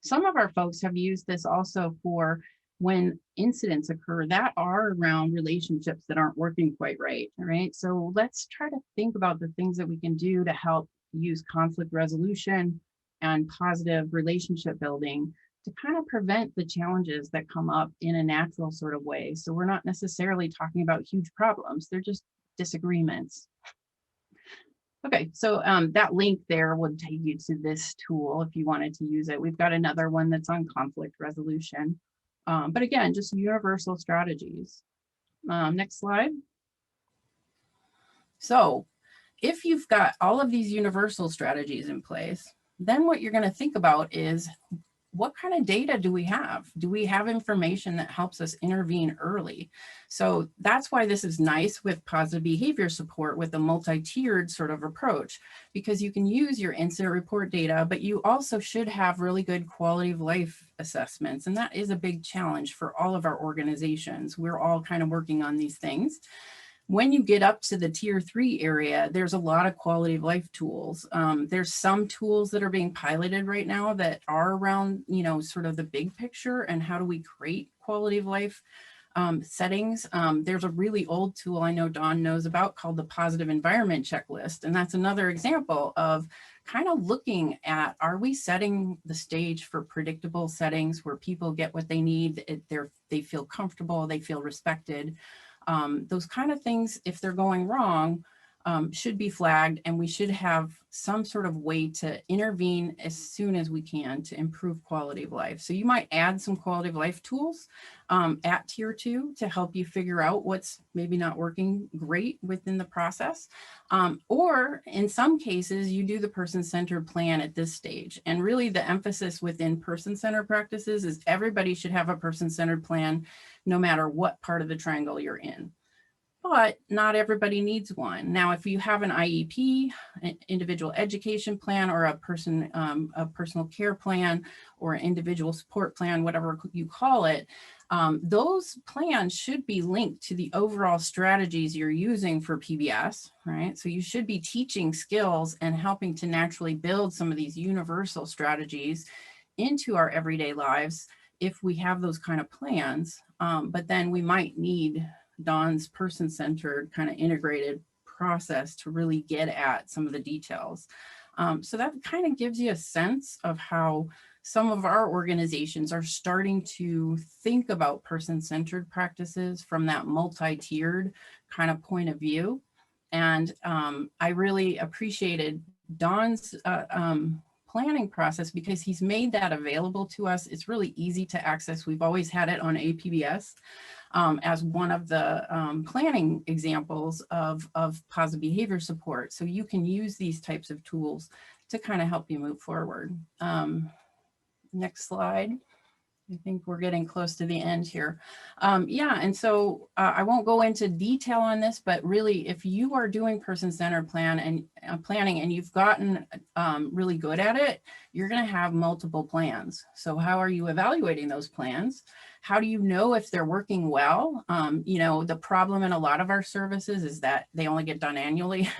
Some of our folks have used this also for when incidents occur that are around relationships that aren't working quite right, right? So let's try to think about the things that we can do to help use conflict resolution and positive relationship building to kind of prevent the challenges that come up in a natural sort of way. So we're not necessarily talking about huge problems, they're just disagreements. Okay, so that link there would take you to this tool if you wanted to use it. We've got another one that's on conflict resolution. But again, just universal strategies. Next slide. So if you've got all of these universal strategies in place, then what you're going to think about is, what kind of data do we have? Do we have information that helps us intervene early? So that's why this is nice with positive behavior support with a multi-tiered sort of approach, because you can use your incident report data, but you also should have really good quality of life assessments. And that is a big challenge for all of our organizations. We're all kind of working on these things. When you get up to the tier 3 area, there's a lot of quality of life tools. There's some tools that are being piloted right now that are around, you know, sort of the big picture and how do we create quality of life settings. There's a really old tool I know Dawn knows about called the Positive Environment Checklist. And that's another example of kind of looking at, are we setting the stage for predictable settings where people get what they need, they feel comfortable, they feel respected. Those kind of things, if they're going wrong, should be flagged, and we should have some sort of way to intervene as soon as we can to improve quality of life. So you might add some quality of life tools at tier 2 to help you figure out what's maybe not working great within the process. Or in some cases, you do the person-centered plan at this stage. And really the emphasis within person-centered practices is everybody should have a person-centered plan no matter what part of the triangle you're in. But not everybody needs one. Now, if you have an IEP, an individual education plan, or a personal care plan, or an individual support plan, whatever you call it, those plans should be linked to the overall strategies you're using for PBS, right? So you should be teaching skills and helping to naturally build some of these universal strategies into our everyday lives if we have those kind of plans. But then we might need Dawn's person-centered kind of integrated process to really get at some of the details. So that kind of gives you a sense of how some of our organizations are starting to think about person-centered practices from that multi-tiered kind of point of view. And I really appreciated Dawn's planning process because he's made that available to us. It's really easy to access. We've always had it on APBS. As one of the planning examples of positive behavior support. So you can use these types of tools to kind of help you move forward. Next slide. I think we're getting close to the end here. Yeah, and so I won't go into detail on this, but really, if you are doing person-centered planning and you've gotten really good at it, you're going to have multiple plans. So how are you evaluating those plans? How do you know if they're working well? You know, the problem in a lot of our services is that they only get done annually,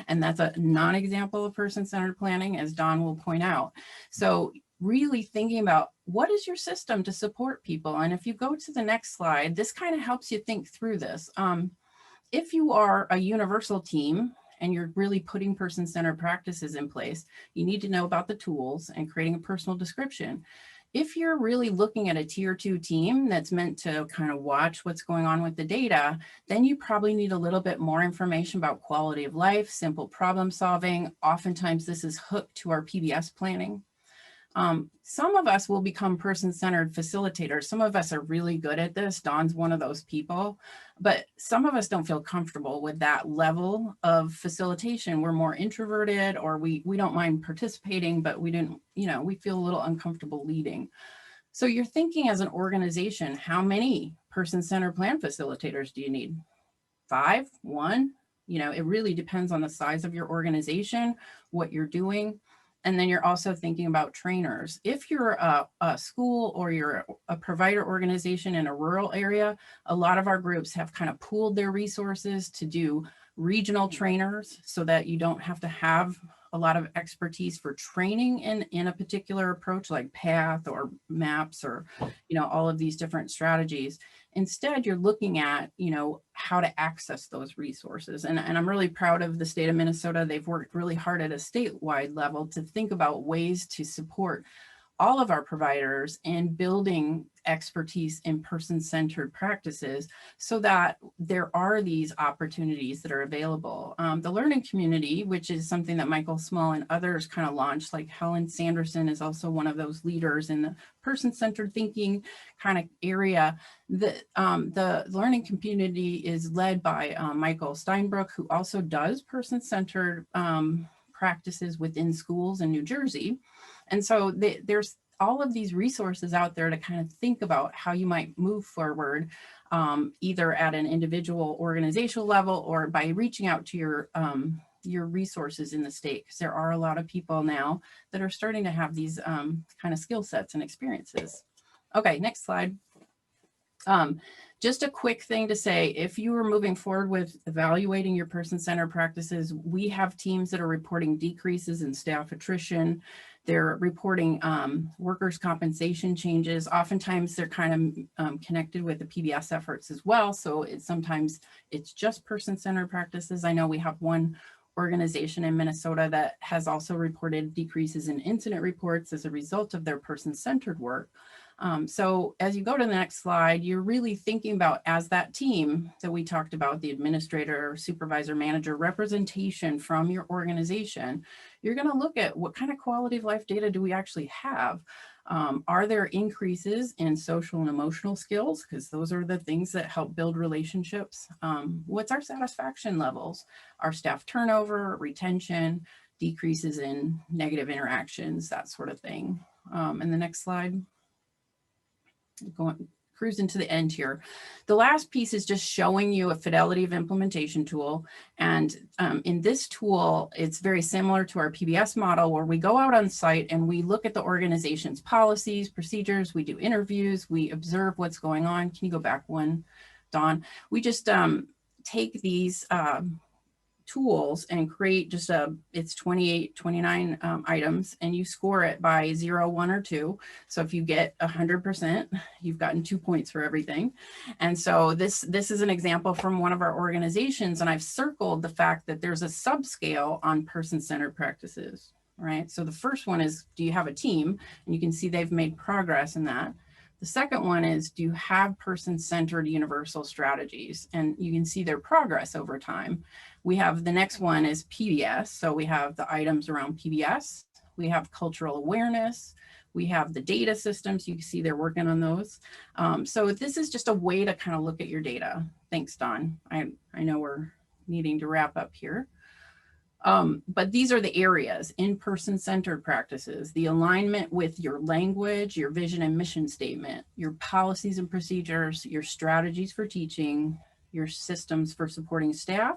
and that's a non-example of person-centered planning, as Don will point out. So really thinking about what is your system to support people. And if you go to the next slide, this kind of helps you think through this. If you are a universal team and you're really putting person-centered practices in place, you need to know about the tools and creating a personal description. If you're really looking at a tier 2 team that's meant to kind of watch what's going on with the data, then you probably need a little bit more information about quality of life, simple problem solving. Oftentimes this is hooked to our PBS planning. Some of us will become person-centered facilitators. Some of us are really good at this. Don's one of those people, but some of us don't feel comfortable with that level of facilitation. We're more introverted, or we don't mind participating, but we didn't, you know, we feel a little uncomfortable leading. So you're thinking as an organization, how many person-centered plan facilitators do you need? 5, 1? You know, it really depends on the size of your organization, what you're doing. And then you're also thinking about trainers. If you're a school or you're a provider organization in a rural area, a lot of our groups have kind of pooled their resources to do regional trainers so that you don't have to have a lot of expertise for training in a particular approach like PATH or MAPS or, you know, all of these different strategies. Instead, you're looking at, you know, how to access those resources. And I'm really proud of the state of Minnesota. They've worked really hard at a statewide level to think about ways to support all of our providers in building expertise in person-centered practices so that there are these opportunities that are available. The learning community, which is something that Michael Small and others kind of launched, like Helen Sanderson is also one of those leaders in the person-centered thinking kind of area. The learning community is led by Michael Steinbrook, who also does person-centered practices within schools in New Jersey. And so there's all of these resources out there to kind of think about how you might move forward, either at an individual organizational level or by reaching out to your resources in the state, because there are a lot of people now that are starting to have these kind of skill sets and experiences. Okay, next slide. Just a quick thing to say, if you are moving forward with evaluating your person-centered practices, we have teams that are reporting decreases in staff attrition. They're reporting workers' compensation changes. Oftentimes they're kind of connected with the PBS efforts as well. So sometimes it's just person-centered practices. I know we have one organization in Minnesota that has also reported decreases in incident reports as a result of their person-centered work. So as you go to the next slide, you're really thinking about, as that team that we talked about, the administrator, supervisor, manager, representation from your organization, you're going to look at what kind of quality of life data do we actually have? Are there increases in social and emotional skills? Because those are the things that help build relationships. What's our satisfaction levels? Our staff turnover, retention, decreases in negative interactions, that sort of thing. And the next slide. Cruising to the end here. The last piece is just showing you a Fidelity of implementation tool. And in this tool, it's very similar to our PBS model, where we go out on site and we look at the organization's policies, procedures, we do interviews, we observe what's going on. Can you go back one, Dawn? We just take these tools and create just it's 28, 29 items, and you score it by 0, 1, or 2. So if you get 100%, you've gotten 2 points for everything. And so this is an example from one of our organizations, and I've circled the fact that there's a subscale on person-centered practices, right? So the first one is, do you have a team? And you can see they've made progress in that. The second one is, do you have person-centered universal strategies? And you can see their progress over time. We have the next one is PBS. So we have the items around PBS. We have cultural awareness. We have the data systems. You can see they're working on those. So this is just a way to kind of look at your data. Thanks, Don. I know we're needing to wrap up here. But these are the areas: in-person centered practices, the alignment with your language, your vision and mission statement, your policies and procedures, your strategies for teaching, your systems for supporting staff.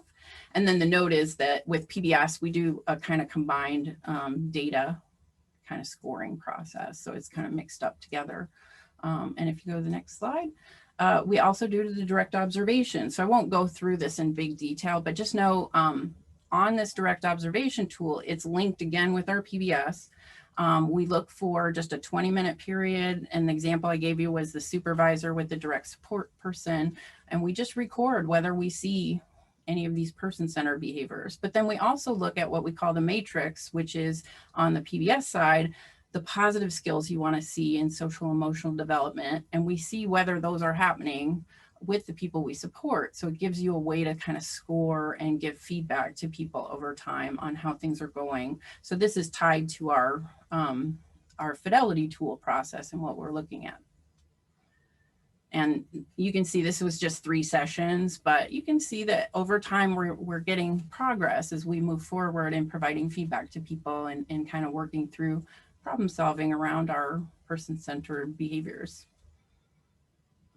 And then the note is that with PBS, we do a kind of combined data kind of scoring process. So it's kind of mixed up together. And if you go to the next slide, we also do the direct observation. So I won't go through this in big detail, but just know on this direct observation tool, it's linked again with our PBS. We look for just a 20-minute period. And the example I gave you was the supervisor with the direct support person. And we just record whether we see any of these person-centered behaviors. But then we also look at what we call the matrix, which is on the PBS side, the positive skills you want to see in social emotional development. And we see whether those are happening with the people we support. So it gives you a way to kind of score and give feedback to people over time on how things are going. So this is tied to our Fidelity tool process and what we're looking at. And you can see this was just 3 sessions, but you can see that over time we're getting progress as we move forward in providing feedback to people and kind of working through problem solving around our person-centered behaviors.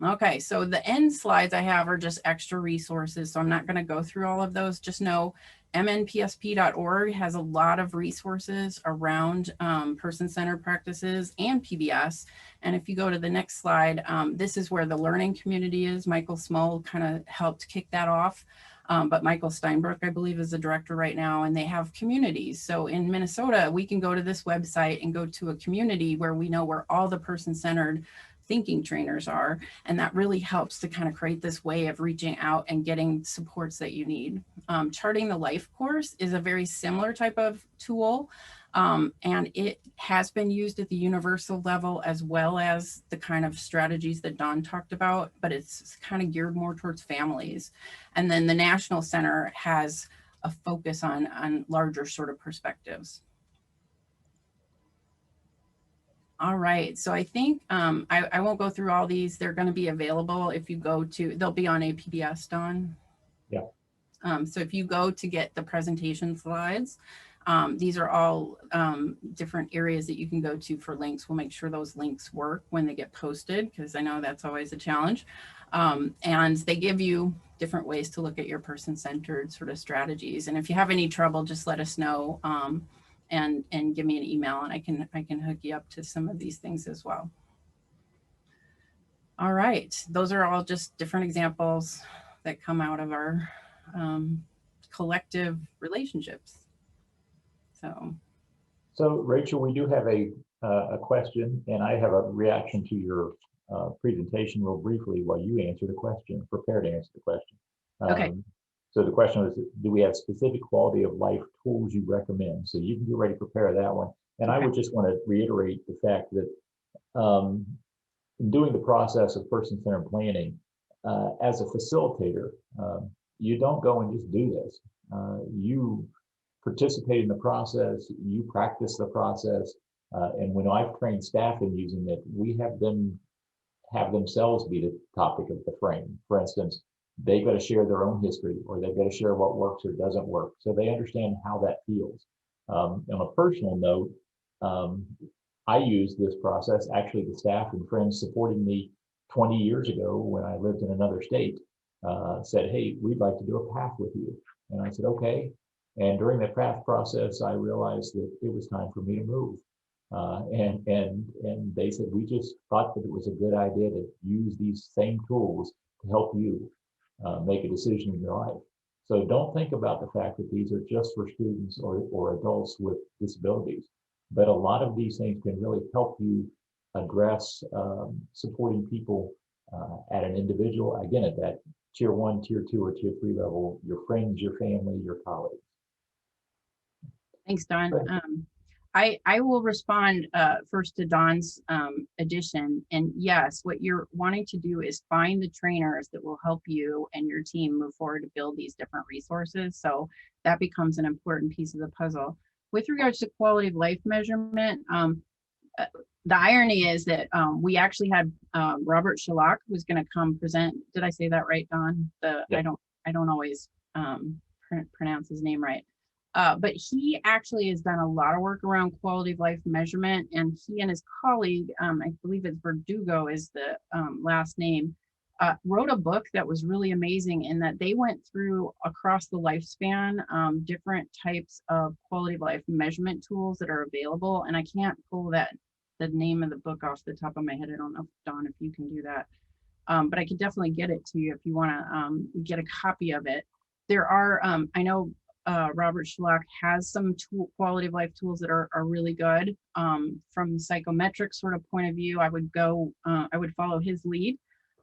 Okay, so the end slides I have are just extra resources, so I'm not going to go through all of those. Just know mnpsp.org has a lot of resources around person-centered practices and PBS. And if you go to the next slide, this is where the learning community is. Michael Small kind of helped kick that off. But Michael Steinbrook, I believe, is the director right now, and they have communities. So in Minnesota, we can go to this website and go to a community where we know where all the person-centered thinking trainers are. And that really helps to kind of create this way of reaching out and getting supports that you need. Charting the Life course is a very similar type of tool. And it has been used at the universal level as well as the kind of strategies that Dawn talked about, but it's kind of geared more towards families. And then the National Center has a focus on larger sort of perspectives. All right, so I think I won't go through all these. They're going to be available if you go to, they'll be on APBS, Dawn. Yeah. So if you go to get the presentation slides, these are all different areas that you can go to for links. We'll make sure those links work when they get posted, because I know that's always a challenge. And they give you different ways to look at your person-centered sort of strategies. And if you have any trouble, just let us know. And give me an email and I can hook you up to some of these things as well. All right, those are all just different examples that come out of our collective relationships. So Rachel, we do have a question, and I have a reaction to your presentation real briefly while you answer the question, prepare to answer the question. Okay. So the question was, do we have specific quality of life tools you recommend? So you can get ready to prepare that one. And okay. I would just want to reiterate the fact that in doing the process of person-centered planning, as a facilitator, you don't go and just do this. You participate in the process, you practice the process, and when I've trained staff in using it, we have them have themselves be the topic of the frame. For instance, they've got to share their own history, or they've got to share what works or doesn't work, so they understand how that feels. On a personal note, I use this process. Actually, the staff and friends supporting me 20 years ago when I lived in another state said, "Hey, we'd like to do a path with you." And I said, "Okay." And during the path process, I realized that it was time for me to move. And they said, "We just thought that it was a good idea to use these same tools to help you make a decision in your life." So don't think about the fact that these are just for students or adults with disabilities, but a lot of these things can really help you address supporting people at an individual, again, at that tier 1, tier 2, or tier 3 level, your friends, your family, your colleagues. Thanks, Dawn. I will respond first to Dawn's addition. And yes, what you're wanting to do is find the trainers that will help you and your team move forward to build these different resources. So that becomes an important piece of the puzzle. With regards to quality of life measurement, the irony is that we actually had Robert Shalak was going to come present. Did I say that right, Dawn? Yeah. I don't always pronounce his name right. But he actually has done a lot of work around quality of life measurement, and he and his colleague, I believe it's Verdugo is the last name, wrote a book that was really amazing in that they went through across the lifespan different types of quality of life measurement tools that are available. And I can't pull the name of the book off the top of my head. I don't know, Dawn, if you can do that. But I could definitely get it to you if you want to get a copy of it. There are, I know Robert Schlock has some quality of life tools that are really good. From the psychometric sort of point of view, I would follow his lead.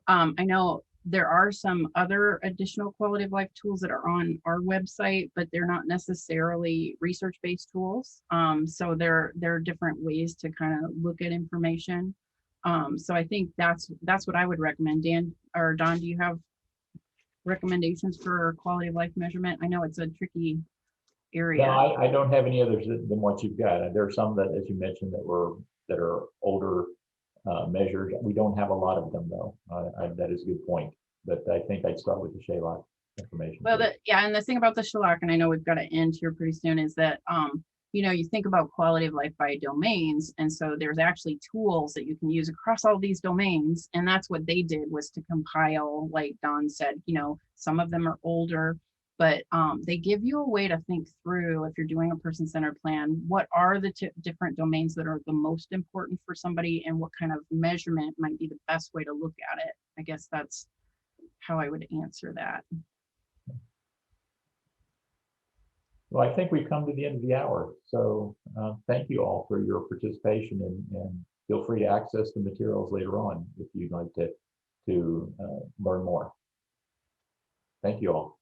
I know there are some other additional quality of life tools that are on our website, but they're not necessarily research-based tools. So there are different ways to kind of look at information. So I think that's what I would recommend. Dan or Don, do you have recommendations for quality of life measurement? I know it's a tricky area. No, I don't have any others than what you've got. There are some that, as you mentioned, that are older measures. We don't have a lot of them though. That is a good point. But I think I'd start with the Shalok information. Well, and the thing about the Shalak, and I know we've got to end here pretty soon, is that you think about quality of life by domains, and so there's actually tools that you can use across all these domains, and that's what they did, was to compile, like Don said, some of them are older, but they give you a way to think through, if you're doing a person-centered plan, what are the different domains that are the most important for somebody, and what kind of measurement might be the best way to look at it. I guess that's how I would answer that. Well, I think we've come to the end of the hour. So thank you all for your participation, and feel free to access the materials later on if you'd like to learn more. Thank you all.